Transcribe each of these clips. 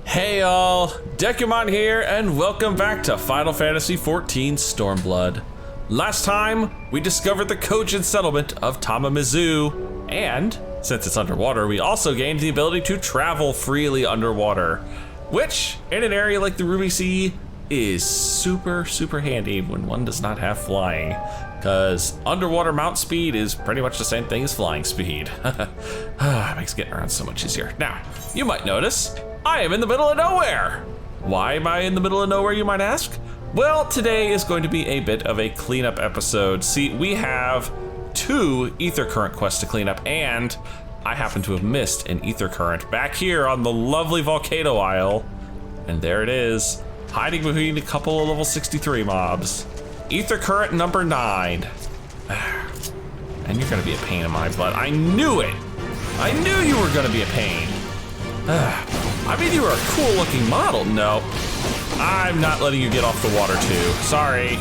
Hey all, Dekumon here, and welcome back to Final Fantasy XIV Stormblood. Last time, we discovered the Kojin settlement of Tamamizu, and since it's underwater, we also gained the ability to travel freely underwater, which, in an area like the Ruby Sea, is super handy when one does not have flying, because underwater mount speed is pretty much the same thing as flying speed. It makes getting around so much easier. Now, you might notice, I am in the middle of nowhere. Why am I in the middle of nowhere, you might ask? Well, today is going to be a bit of a cleanup episode. See, we have 2 ether current quests to clean up, and I happen to have missed an ether current back here on the lovely Volcano Isle. And there it is, hiding between a couple of level 63 mobs. Ether current number 9. And you're gonna be a pain in my butt. I knew it. I knew you were gonna be a pain. I mean, you were a cool looking model. No, I'm not letting you get off the water too. Sorry.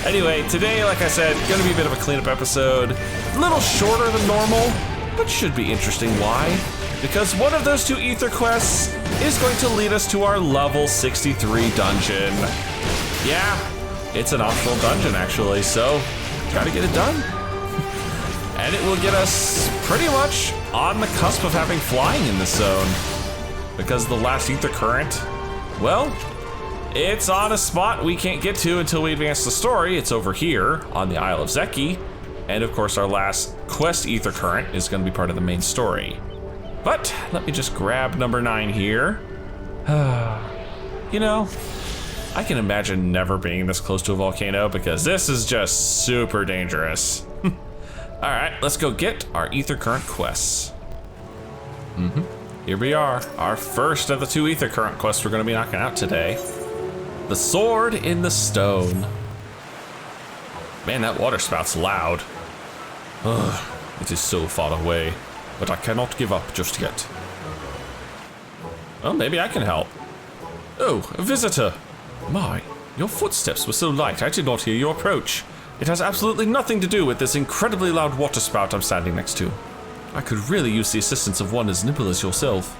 Anyway, today, like I said, gonna be a bit of a cleanup episode. A little shorter than normal, but should be interesting. Why? Because one of those 2 ether quests is going to lead us to our level 63 dungeon. Yeah, it's an optional dungeon actually, so gotta get it done. And it will get us pretty much on the cusp of having flying in this zone. Because the last ether current, well, it's on a spot we can't get to until we advance the story. It's over here on the Isle of Zeki. And of course our last quest ether current is gonna be part of the main story. But let me just grab number 9 here. You know, I can imagine never being this close to a volcano because this is just super dangerous. All right, let's go get our ether current quests. Here we are, our first of the 2 ether current quests we're gonna be knocking out today. The Sword in the Stone. Man, that water spout's loud. Ugh, it is so far away, but I cannot give up just yet. Well, maybe I can help. Oh, a visitor. My, your footsteps were so light I did not hear you approach. It has absolutely nothing to do with this incredibly loud water spout I'm standing next to. I could really use the assistance of one as nimble as yourself.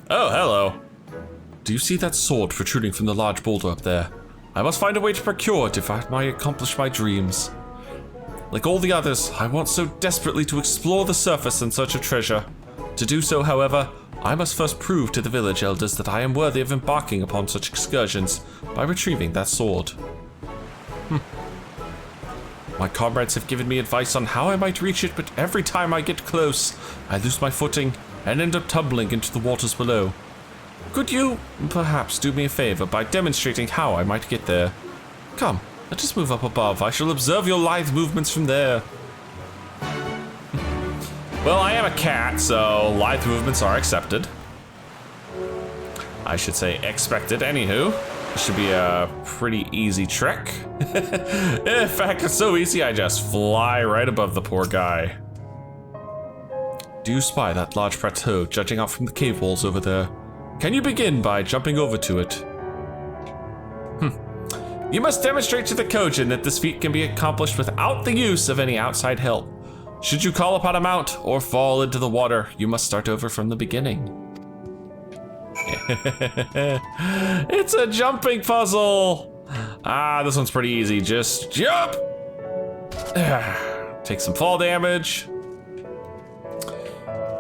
Oh, hello. Do you see that sword protruding from the large boulder up there? I must find a way to procure it if I might accomplish my dreams. Like all the others, I want so desperately to explore the surface in search of treasure. To do so, however, I must first prove to the village elders that I am worthy of embarking upon such excursions by retrieving that sword. My comrades have given me advice on how I might reach it, but every time I get close, I lose my footing and end up tumbling into the waters below. Could you, perhaps, do me a favor by demonstrating how I might get there? Come, let us move up above. I shall observe your lithe movements from there. Well, I am a cat, so lithe movements are accepted. I should say expected, anywho. It should be a pretty easy trick. In fact, it's so easy I just fly right above the poor guy. Do you spy that large plateau jutting out from the cave walls over there? Can you begin by jumping over to it? You must demonstrate to the Kojin that this feat can be accomplished without the use of any outside help. Should you call upon a mount or fall into the water, you must start over from the beginning. It's a jumping puzzle. This one's pretty easy. Just jump. Take some fall damage.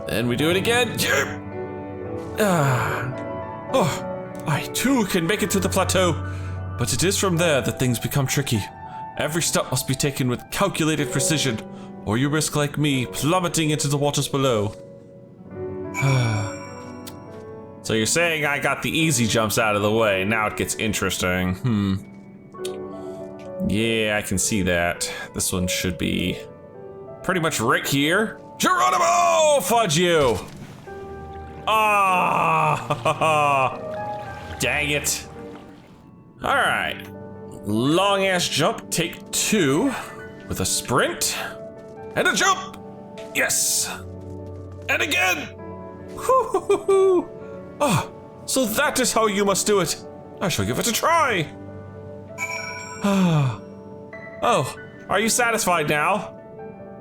Then we do it again. Jump. I too can make it to the plateau, but it is from there that things become tricky. Every step must be taken with calculated precision, or you risk, like me, plummeting into the waters below. So you're saying I got the easy jumps out of the way, now it gets interesting. Yeah, I can see that. This one should be pretty much right here. Geronimo! Fudge you! Dang it. All right, long ass jump, take 2, with a sprint, and a jump! Yes! And again! So that is how you must do it. I shall give it a try. Oh, are you satisfied now?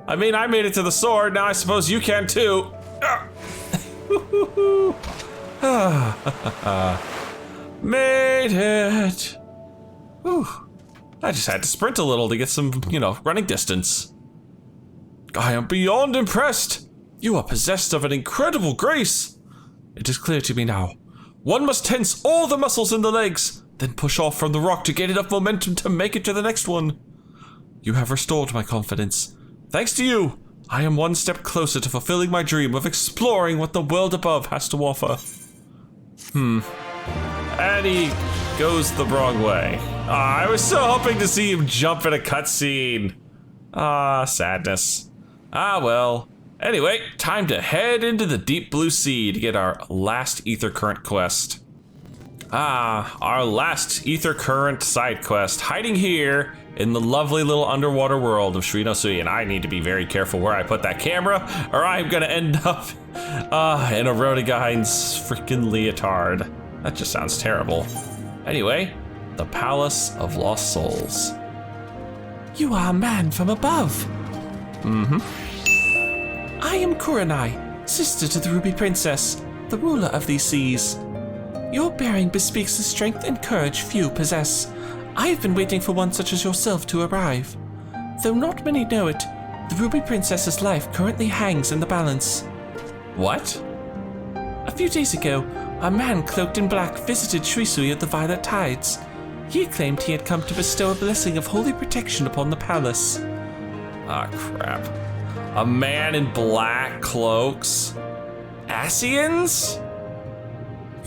I mean, I made it to the sword, now I suppose you can too. Made it. Whew. I just had to sprint a little to get some, running distance. I am beyond impressed. You are possessed of an incredible grace. It is clear to me now. One must tense all the muscles in the legs, then push off from the rock to gain enough momentum to make it to the next one. You have restored my confidence. Thanks to you, I am one step closer to fulfilling my dream of exploring what the world above has to offer. And he goes the wrong way. I was so hoping to see him jump in a cutscene. Sadness. Well. Anyway, time to head into the deep blue sea to get our last ether current quest. Our last ether current side quest, hiding here in the lovely little underwater world of Shisui. And I need to be very careful where I put that camera, or I'm gonna end up in a Rodigine's freaking leotard. That just sounds terrible. Anyway, the Palace of Lost Souls. You are a man from above. Mm-hmm. I am Kurenai, sister to the Ruby Princess, the ruler of these seas. Your bearing bespeaks the strength and courage few possess. I have been waiting for one such as yourself to arrive. Though not many know it, the Ruby Princess's life currently hangs in the balance. What? A few days ago, a man cloaked in black visited Shisui at the Violet Tides. He claimed he had come to bestow a blessing of holy protection upon the palace. Crap. A man in black cloaks? Asians?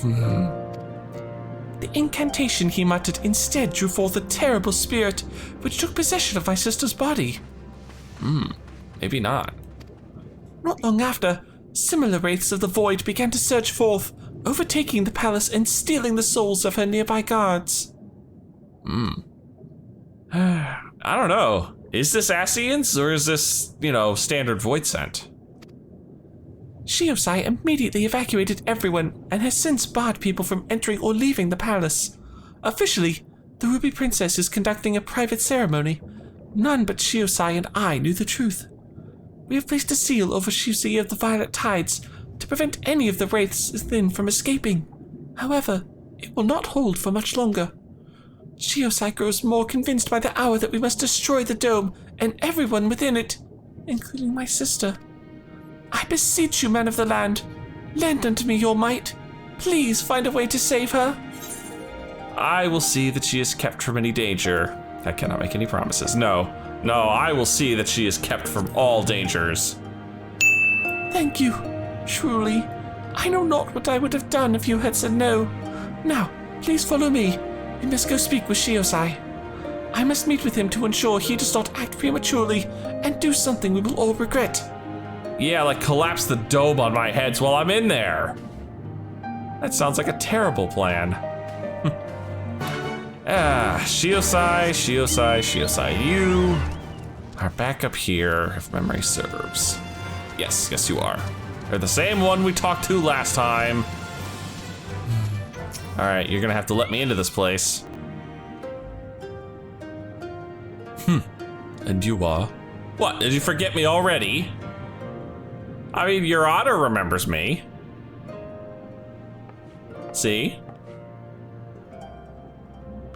The incantation he muttered instead drew forth a terrible spirit, which took possession of my sister's body. Maybe not. Not long after, similar wraiths of the void began to surge forth, overtaking the palace and stealing the souls of her nearby guards. I don't know. Is this Asians or is this, standard void scent? Shisui immediately evacuated everyone and has since barred people from entering or leaving the palace. Officially, the Ruby Princess is conducting a private ceremony. None but Shisui and I knew the truth. We have placed a seal over Shisui of the Violet Tides to prevent any of the wraiths within from escaping. However, it will not hold for much longer. Shisui grows more convinced by the hour that we must destroy the dome and everyone within it, including my sister. I beseech you, men of the land, lend unto me your might. Please find a way to save her. I will see that she is kept from any danger. I cannot make any promises. No, I will see that she is kept from all dangers. Thank you. Truly, I know not what I would have done if you had said no. Now, please follow me. We must go speak with Shisui. I must meet with him to ensure he does not act prematurely and do something we will all regret. Yeah, like collapse the dome on my heads while I'm in there. That sounds like a terrible plan. Shisui, you are back up here, if memory serves. Yes, you are. You're the same one we talked to last time. All right, you're gonna have to let me into this place. And you are? What, did you forget me already? I mean, your otter remembers me. See?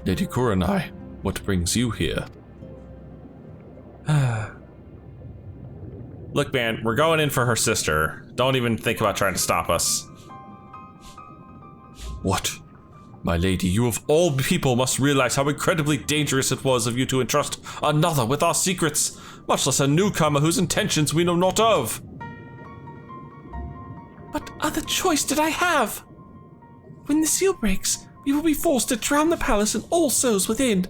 Lady Kurenai, what brings you here? Look, man, we're going in for her sister. Don't even think about trying to stop us. What? My lady, you of all people must realize how incredibly dangerous it was of you to entrust another with our secrets, much less a newcomer whose intentions we know not of. What other choice did I have? When the seal breaks, we will be forced to drown the palace and all souls within.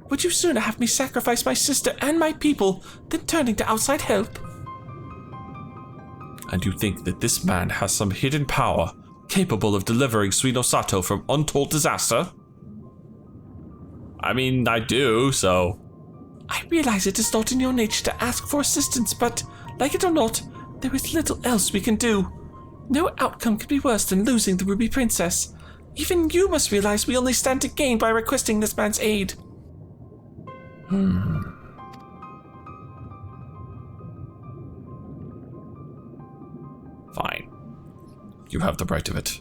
Would you sooner have me sacrifice my sister and my people than turning to outside help? And you think that this man has some hidden power capable of delivering Suinosato from untold disaster? I mean, I do, so... I realize it is not in your nature to ask for assistance, but, like it or not, there is little else we can do. No outcome could be worse than losing the Ruby Princess. Even you must realize we only stand to gain by requesting this man's aid. Fine. You have the right of it.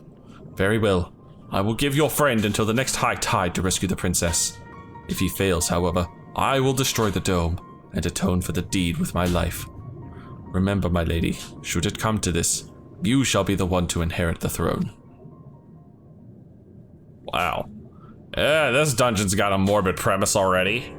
Very well. I will give your friend until the next high tide to rescue the princess. If he fails, however, I will destroy the dome and atone for the deed with my life. Remember, my lady, should it come to this, you shall be the one to inherit the throne. Wow. This dungeon's got a morbid premise already.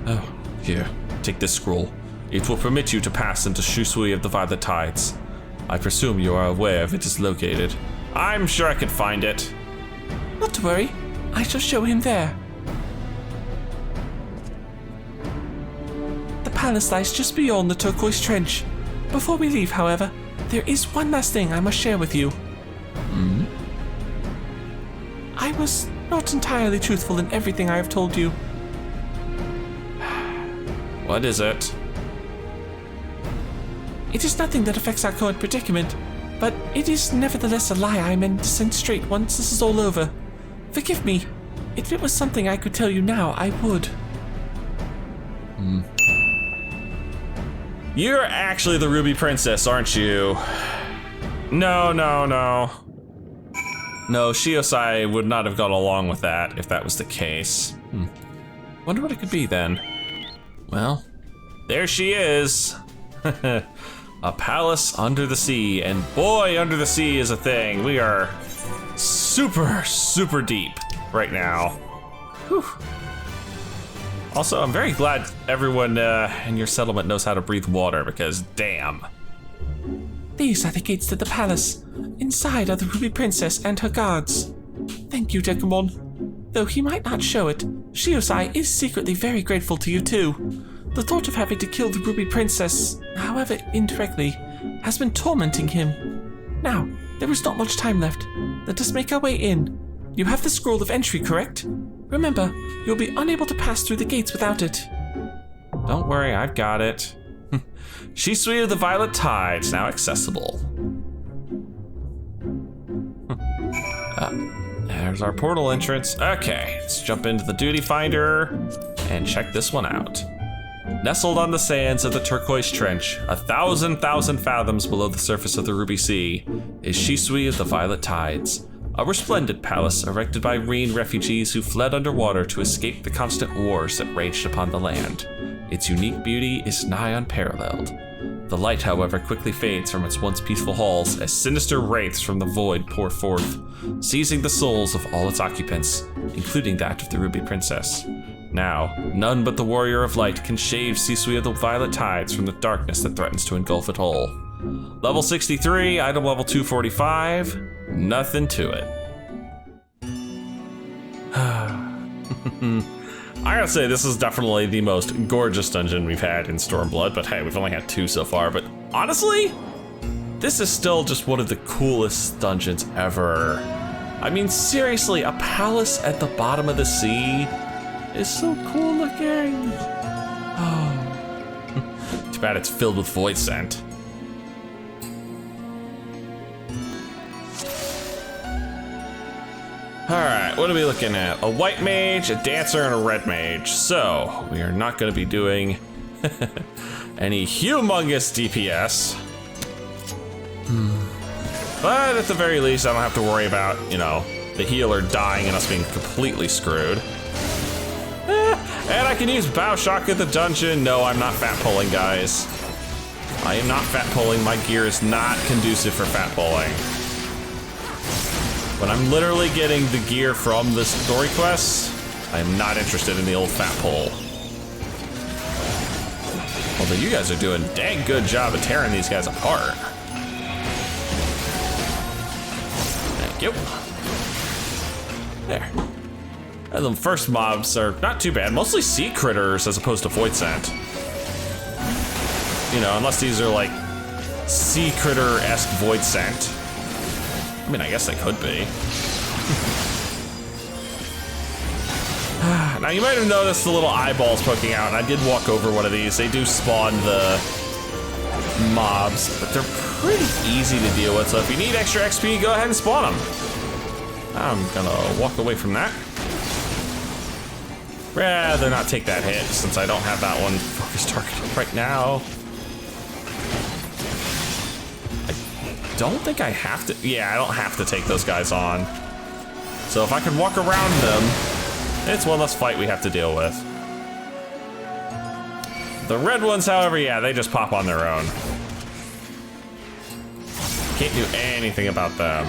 Oh, here, take this scroll. It will permit you to pass into Shisui of the Violet Tides. I presume you are aware of it is located. I'm sure I could find it. Not to worry, I shall show him there. The palace lies just beyond the turquoise trench. Before we leave, however, there is one last thing I must share with you. I was not entirely truthful in everything I have told you. What is it? It is nothing that affects our current predicament, but it is nevertheless a lie I meant to send straight once this is all over. Forgive me. If it was something I could tell you now, I would. You're actually the Ruby Princess, aren't you? No. No, Shiosai would not have gone along with that if that was the case. Wonder what it could be then. Well, there she is. A palace under the sea, and boy, under the sea is a thing. We are super deep right now. Whew. Also, I'm very glad everyone in your settlement knows how to breathe water, because damn. These are the gates to the palace. Inside are the Ruby Princess and her guards. Thank you, Dekumon. Though he might not show it, Shiosai is secretly very grateful to you too. The thought of having to kill the Ruby Princess, however indirectly, has been tormenting him. Now, there is not much time left. Let us make our way in. You have the scroll of entry, correct? Remember, you'll be unable to pass through the gates without it. Don't worry, I've got it. Shisui of the Violet Tides, now accessible. There's our portal entrance. Okay, let's jump into the duty finder and check this one out. Nestled on the sands of the turquoise trench, 1,000 fathoms below the surface of the Ruby Sea, is Shisui of the Violet Tides, a resplendent palace erected by marine refugees who fled underwater to escape the constant wars that raged upon the land. Its unique beauty is nigh unparalleled. The light, however, quickly fades from its once peaceful halls as sinister wraiths from the void pour forth, seizing the souls of all its occupants, including that of the Ruby Princess. Now, none but the Warrior of Light can shave Shisui of the Violet Tides from the darkness that threatens to engulf it all. Level 63, item level 245, nothing to it. I gotta say, this is definitely the most gorgeous dungeon we've had in Stormblood, but hey, we've only had 2 so far, but honestly, this is still just one of the coolest dungeons ever. I mean, seriously, a palace at the bottom of the sea is so cool looking. Oh. Too bad it's filled with void scent. Alright, what are we looking at? A white mage, a dancer, and a red mage. So, we are not going to be doing any humongous DPS. But at the very least, I don't have to worry about, the healer dying and us being completely screwed. And I can use Bow Shock at the dungeon. No, I'm not fat pulling, guys. I am not fat pulling. My gear is not conducive for fat pulling. When I'm literally getting the gear from the story quests, I am not interested in the old fat pull. Although you guys are doing a dang good job of tearing these guys apart. Thank you. There. And the first mobs are not too bad, mostly sea critters as opposed to void scent. Unless these are like sea critter-esque void scent. I mean, I guess they could be. Now, you might have noticed the little eyeballs poking out, and I did walk over one of these. They do spawn the mobs, but they're pretty easy to deal with, so if you need extra XP, go ahead and spawn them. I'm gonna walk away from that. rather not take that hit since I don't have that one focused targeted right now. I don't think I have to. Yeah, I don't have to take those guys on. So if I can walk around them, it's one less fight we have to deal with. The red ones, however, yeah, they just pop on their own. Can't do anything about them.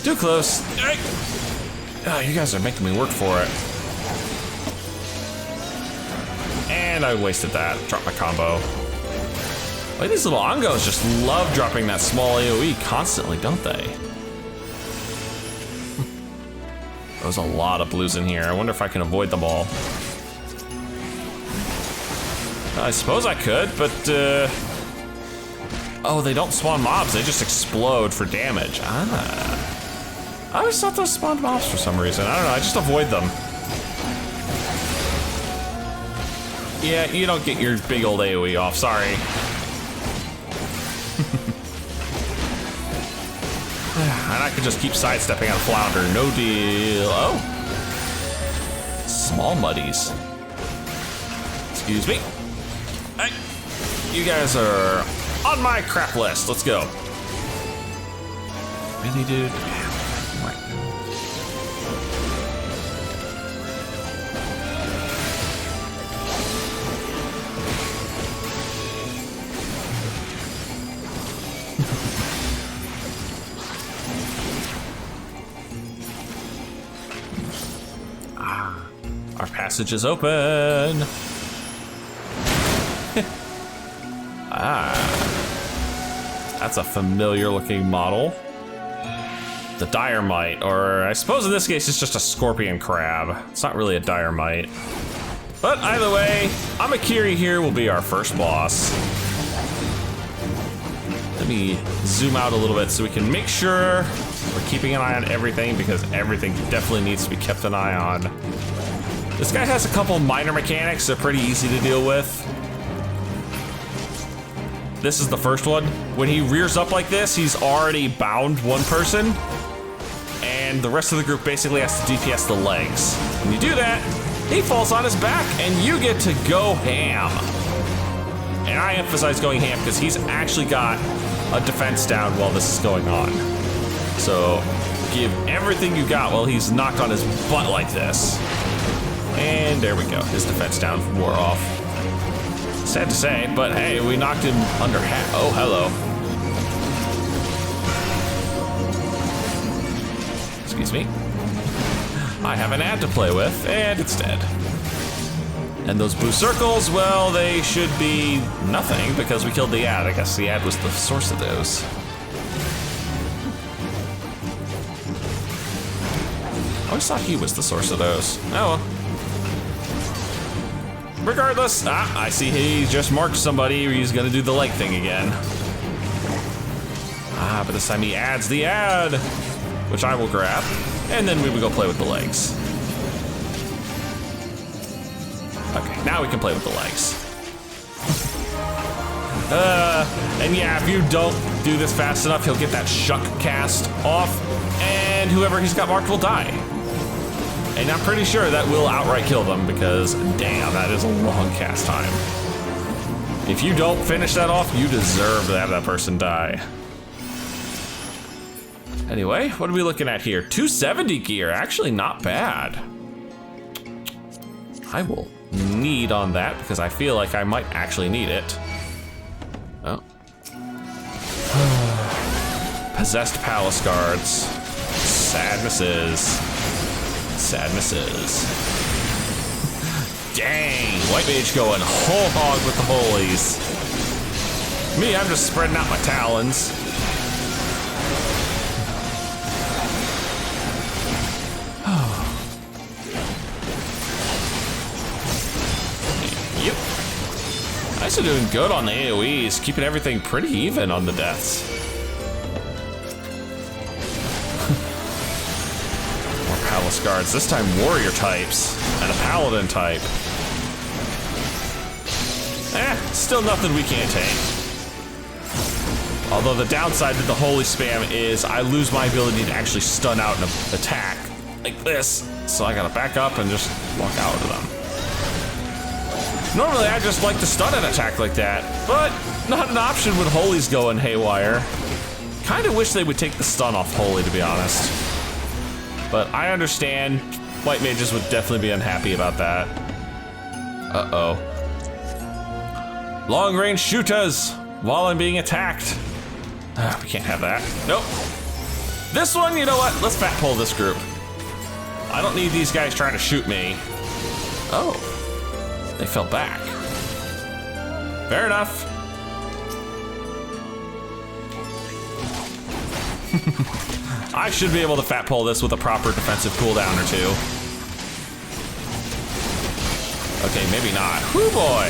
Too close. Oh, you guys are making me work for it. And I wasted that. Dropped my combo. Wait, these little Ongos just love dropping that small AoE constantly, don't they? There's a lot of blues in here. I wonder if I can avoid them all. I suppose I could, but oh, they don't spawn mobs, they just explode for damage. Ah. I always thought those spawned mobs for some reason. I don't know, I just avoid them. Yeah, you don't get your big old AoE off, sorry. And I could just keep sidestepping on Flounder, no deal. Oh. Small muddies. Excuse me. Hey, you guys are on my crap list. Let's go. Really, dude? Right. Our passage is open. That's a familiar looking model. The Diormite, or I suppose in this case it's just a scorpion crab. It's not really a Diormite. But either way, Amakiri here will be our first boss. Let me zoom out a little bit so we can make sure we're keeping an eye on everything, because everything definitely needs to be kept an eye on. This guy has a couple minor mechanics that are pretty easy to deal with. This is the first one. When he rears up like this, he's already bound one person, and the rest of the group basically has to DPS the legs. When you do that, he falls on his back, and you get to go ham. And I emphasize going ham because he's actually got a defense down while this is going on. So give everything you got while he's knocked on his butt like this. And there we go, his defense down wore off. Sad to say, but hey, we knocked him under half. Oh, hello. Excuse me. I have an ad to play with, and it's dead. And those blue circles, well, they should be nothing because we killed the ad. I guess the ad was the source of those. I always thought he was the source of those. Oh well. Regardless, I see he just marked somebody. He's gonna do the leg thing again. But this time he adds the ad, which I will grab, and then we will go play with the legs. Okay, now we can play with the legs. And yeah, if you don't do this fast enough, he'll get that shuck cast off, and whoever he's got marked will die. And I'm pretty sure that will outright kill them because, damn, that is a long cast time. If you don't finish that off, you deserve to have that person die. Anyway, what are we looking at here? 270 gear, actually not bad. I will need on that because I feel like I might actually need it. Oh. Possessed palace guards. Sadnesses. Dang, White Mage going whole hog with the holies. Me, I'm just spreading out my talons. Yep. Nice doing good on the AoEs, keeping everything pretty even on the deaths. Palace guards, this time warrior types and a paladin type. Still nothing we can't take. Although the downside to the holy spam is I lose my ability to actually stun out an attack like this. So I gotta back up and just walk out of them. Normally I just like to stun an attack like that, but not an option when holy's going haywire. Kinda wish they would take the stun off holy, to be honest. But I understand white mages would definitely be unhappy about that. Uh-oh. Long range shooters while I'm being attacked. We can't have that. Nope. This one, you know what? Let's fat pull this group. I don't need these guys trying to shoot me. Oh, they fell back. Fair enough. I should be able to fat pull this with a proper defensive cooldown or two. Okay, maybe not. Whoo boy.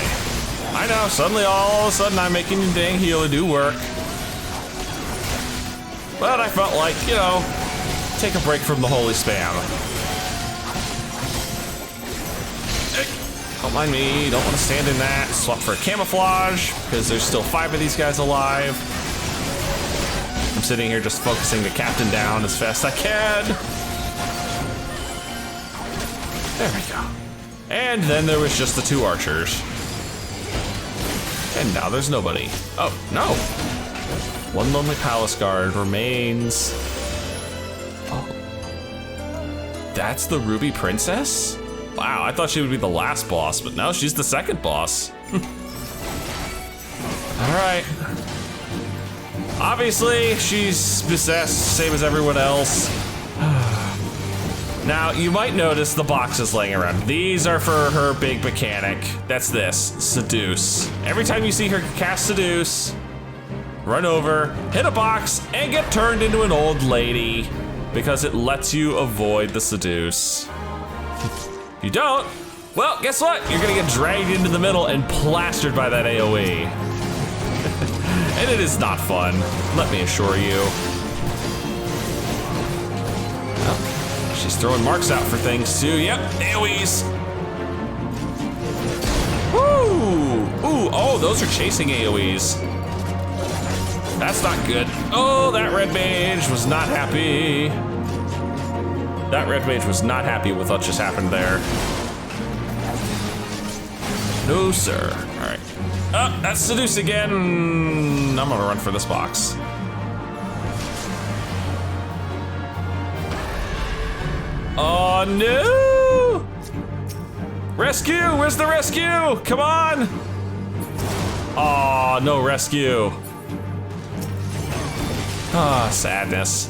I know, suddenly all of a sudden I'm making the dang healer do work. But I felt like, you know, take a break from the holy spam. Don't mind me, don't want to stand in that. Swap for a camouflage, because there's still 5 of these guys alive. I'm sitting here just focusing the captain down as fast as I can. There we go. And then there was just the 2 archers. And now there's nobody. Oh, no. 1 lonely palace guard remains. Oh. That's the Ruby Princess? Wow, I thought she would be the last boss, but no, she's the second boss. All right. Obviously, she's possessed, same as everyone else. Now, you might notice the boxes laying around. These are for her big mechanic. That's this, Seduce. Every time you see her cast Seduce, run over, hit a box, and get turned into an old lady, because it lets you avoid the Seduce. If you don't, well, guess what? You're gonna get dragged into the middle and plastered by that AoE. And it is not fun, let me assure you. Well, she's throwing marks out for things too. Yep, AoEs. Woo! Ooh, oh, those are chasing AoEs. That's not good. Oh, that red mage was not happy. That red mage was not happy with what just happened there. No, sir. All right. Oh, that's Seduce again. I'm gonna run for this box. Oh, no! Rescue, where's the rescue? Come on! Oh, no rescue. Ah, sadness.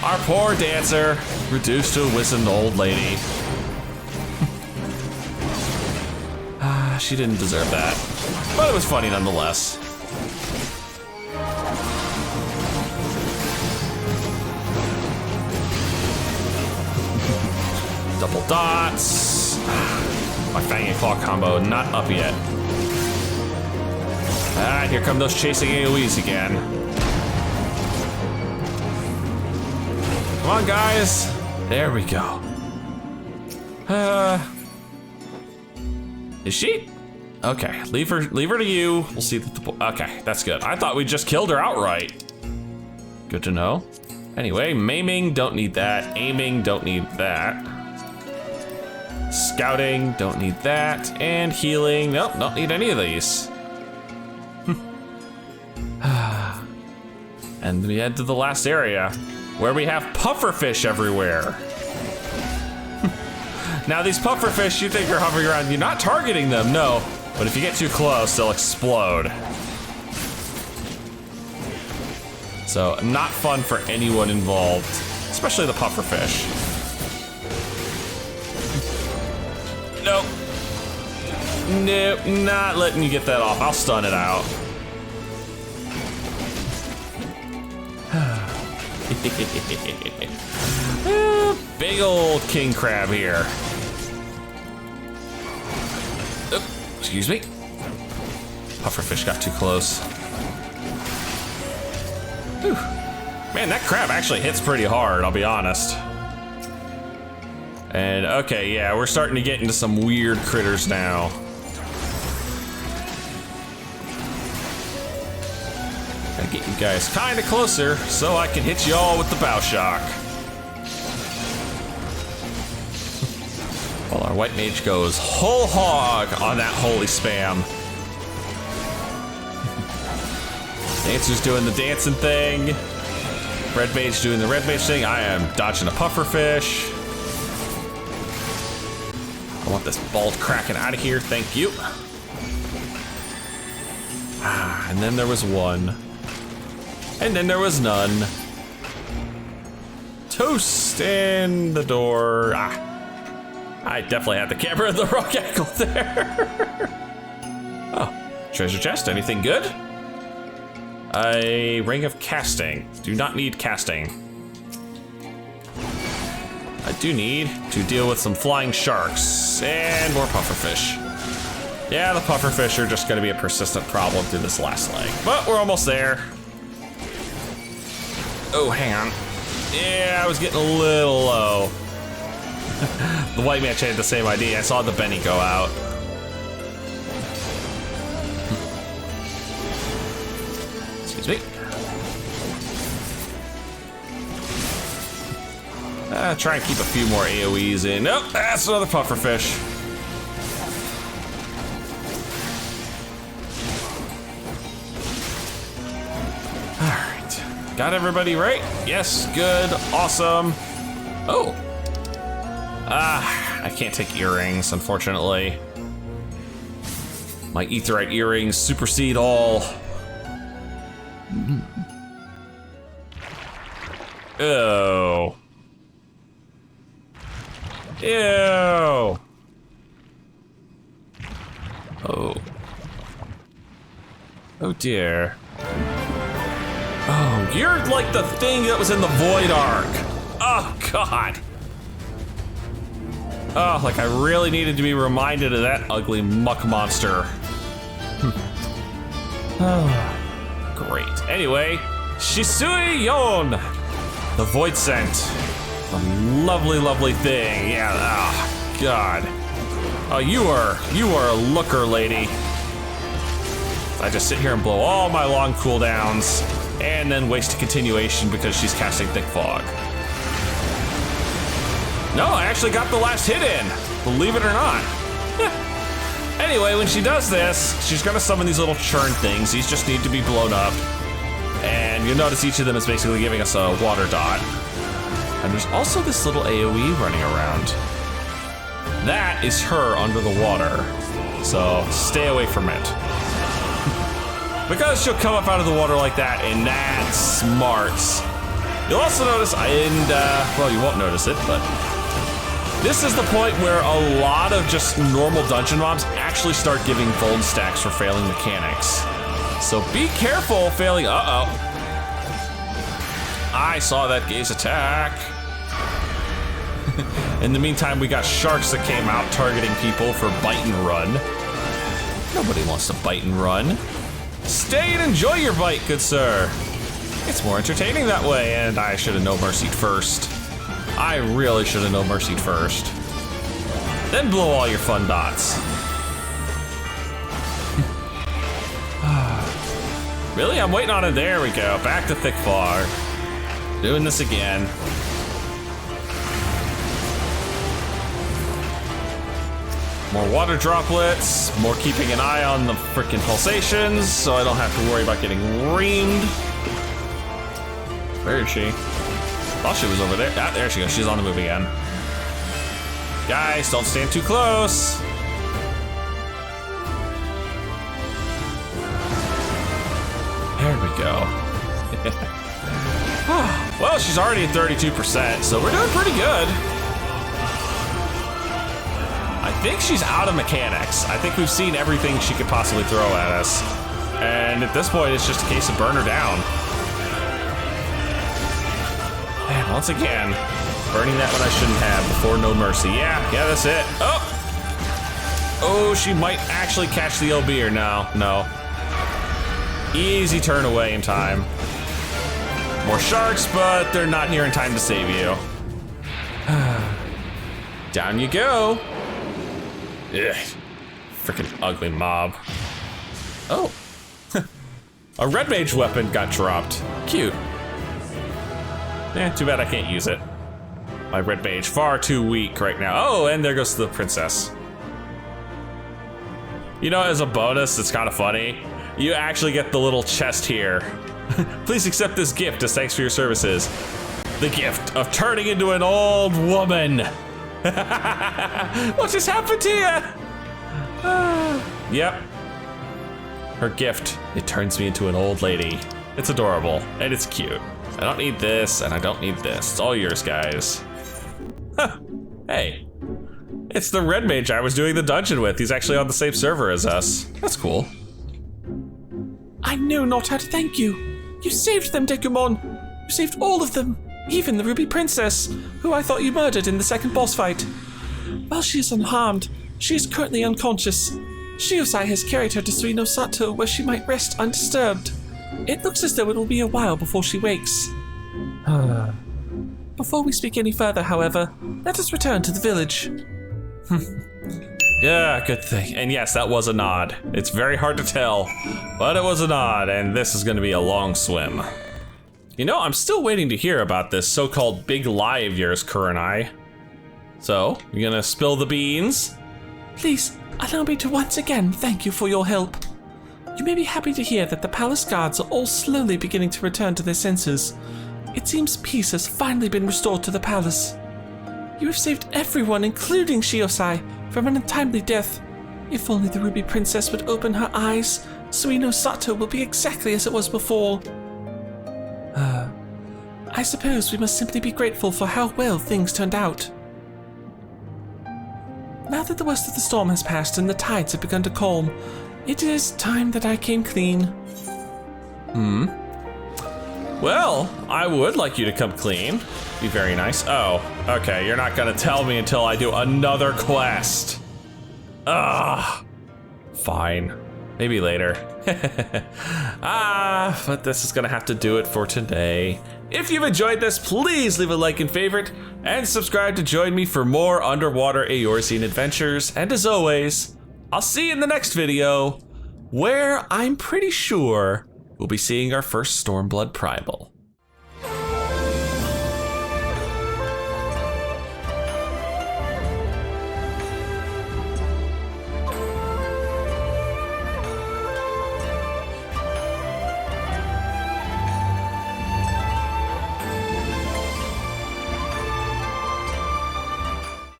Our poor dancer, reduced to a wizened old lady. She didn't deserve that, but it was funny nonetheless. Double dots. My Fang and Claw combo not up yet. Ah, here come those chasing AoEs again. Come on, guys. There we go. Is she? Okay, leave her to you. We'll see that okay, that's good. I thought we just killed her outright. Good to know. Anyway, maiming, don't need that. Aiming, don't need that. Scouting, don't need that. And healing, nope, don't need any of these. And we head to the last area, where we have pufferfish everywhere. Now these pufferfish, you think are hovering around, you're not targeting them, no. But if you get too close, they'll explode. So not fun for anyone involved, especially the pufferfish. Nope. Nope, not letting you get that off. I'll stun it out. Big old king crab here. Oop, excuse me. Pufferfish got too close. Whew. Man, that crab actually hits pretty hard, I'll be honest. And okay, yeah, we're starting to get into some weird critters now. get you guys kinda closer so I can hit you all with the bow shock. While our white mage goes whole hog on that holy spam. Dancer's doing the dancing thing. Red mage doing the red mage thing. I am dodging a pufferfish. I want this bald kraken out of here, thank you. And then there was one. And then there was none. Toast in the door. I definitely had the camera in the wrong angle there. Oh, treasure chest, anything good? A ring of casting. Do not need casting. I do need to deal with some flying sharks and more pufferfish. Yeah, the pufferfish are just gonna be a persistent problem through this last leg, but we're almost there. Oh, hang on. Yeah, I was getting a little low. The white mage had the same idea. I saw the Benny go out. Excuse me. Try and keep a few more AoEs in. Nope, that's another pufferfish. Alright. Got everybody right? Yes, good, awesome. Oh. I can't take earrings, unfortunately. My aetheryte earrings supersede all. Oh. Ew. Oh. Oh dear. Oh, you're like the thing that was in the Void Ark. Oh God. Oh, like I really needed to be reminded of that ugly muck monster. Oh, great. Anyway, Shisui Yon, the Void Scent. A lovely, lovely thing. Yeah, oh, God. Oh, you are a looker, lady. I just sit here and blow all my long cooldowns and then waste a continuation because she's casting Thick Fog. No, I actually got the last hit in, believe it or not. Anyway, when she does this, she's gonna summon these little churn things. These just need to be blown up. And you'll notice each of them is basically giving us a water dot. And there's also this little AoE running around. That is her under the water. So stay away from it. Because she'll come up out of the water like that, and that's smart. You'll also notice, well, you won't notice it, but this is the point where a lot of just normal dungeon mobs actually start giving gold stacks for failing mechanics. So be careful failing, uh-oh. I saw that gaze attack. In the meantime, we got sharks that came out targeting people for bite and run. Nobody wants to bite and run. Stay and enjoy your bite, good sir. It's more entertaining that way, and I should have no mercied first. I really should have no mercied first. Then blow all your fun dots. Really? I'm waiting on it. There we go. Back to Thick Fog. Doing this again. More water droplets, more keeping an eye on the frickin' pulsations so I don't have to worry about getting reamed. Where is she? Thought she was over there. Ah, there she goes. She's on the move again. Guys, don't stand too close. There we go. Well, she's already at 32%, so we're doing pretty good. I think she's out of mechanics. I think we've seen everything she could possibly throw at us. And at this point, it's just a case of burn her down. And once again, burning that when I shouldn't have before no mercy. Yeah, that's it. Oh, she might actually catch the LB or no. Easy turn away in time. More sharks, but they're not here in time to save you. Down you go. Ugh, freaking ugly mob. Oh. A red mage weapon got dropped. Cute. Too bad I can't use it. My red mage far too weak right now. Oh, and there goes the princess. You know, as a bonus, it's kind of funny. You actually get the little chest here. Please accept this gift as thanks for your services. The gift of turning into an old woman. What just happened to you? Yep. Her gift, it turns me into an old lady. It's adorable, and it's cute. I don't need this, and I don't need this. It's all yours, guys. Huh. Hey. It's the red mage I was doing the dungeon with. He's actually on the same server as us. That's cool. I know not how to thank you. You saved them, Dekumon. You saved all of them. Even the Ruby Princess, who I thought you murdered in the second boss fight. While she is unharmed, she is currently unconscious. Shisui has carried her to Suino Sato, where she might rest undisturbed. It looks as though it will be a while before she wakes. Before we speak any further, however, let us return to the village. Yeah, good thing. And yes, that was a nod. It's very hard to tell, but it was a nod, and this is gonna be a long swim. You know, I'm still waiting to hear about this so-called big lie of yours, Kurenai. So, you gonna spill the beans? Please, allow me to once again thank you for your help. You may be happy to hear that the palace guards are all slowly beginning to return to their senses. It seems peace has finally been restored to the palace. You have saved everyone, including Shisui, from an untimely death. If only the Ruby Princess would open her eyes, Suino Sato will be exactly as it was before. I suppose we must simply be grateful for how well things turned out. Now that the worst of the storm has passed and the tides have begun to calm, it is time that I came clean. Well, I would like you to come clean. Be very nice. Oh, okay, you're not gonna tell me until I do another quest. Ugh. Fine. Maybe later. But this is gonna have to do it for today. If you've enjoyed this, please leave a like and favorite, and subscribe to join me for more underwater Eorzean adventures. And as always, I'll see you in the next video, where I'm pretty sure we'll be seeing our first Stormblood Primal.